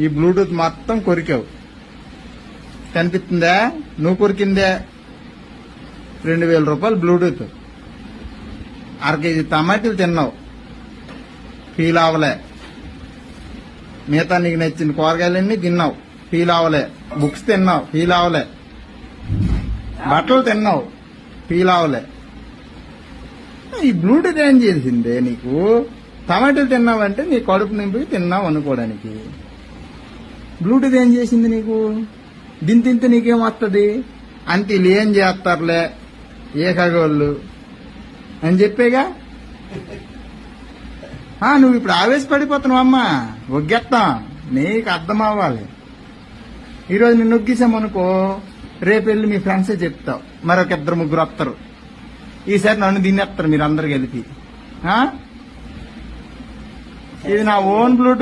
ఈ బ్లూటూత్ మొత్తం కొరికావు. కనిపిస్తుందా? నువ్వు కొరికిందే. 2000 రూపాయలు బ్లూటూత్. 1/2 కేజీ టమాటీలు తిన్నావు, ఫీల్ అవ్వలే. మిగతా నీకు నచ్చిన కూరగాయలన్నీ తిన్నావు, ఫీల్ అవ్వలే. బుక్స్ తిన్నావు, ఫీల్ అవ్వలే. బట్టలు తిన్నావు, ఫీల్ అవ్వలే. ఈ బ్లూటూత్ ఏం చేసిందే నీకు? టమాటాలు తిన్నావంటే నీ కడుపు నింపి తిన్నావు అనుకోవడానికి. బ్లూటూత్ ఏం చేసింది నీకు? తింటే నీకేం వస్తుంది? అంతే వీళ్ళు ఏం చేస్తారులే ఏ ఖగోళ్ళు అని చెప్పేగా. నువ్వు ఇప్పుడు ఆవేశపడిపోతున్నావు అమ్మా. ఒగ్గెత్తాం, నీకు అర్థం అవ్వాలి. ఈరోజు నిన్ను నొక్కేసామనుకో, రేపు వెళ్ళి మీ ఫ్రెండ్సే చెప్తావు, మరొక 2-3 వస్తారు. ఈసారి నన్ను తినేస్తారు మీరు అందరు కలిపి. ఇది నా ఓన్ బ్లూటూత్.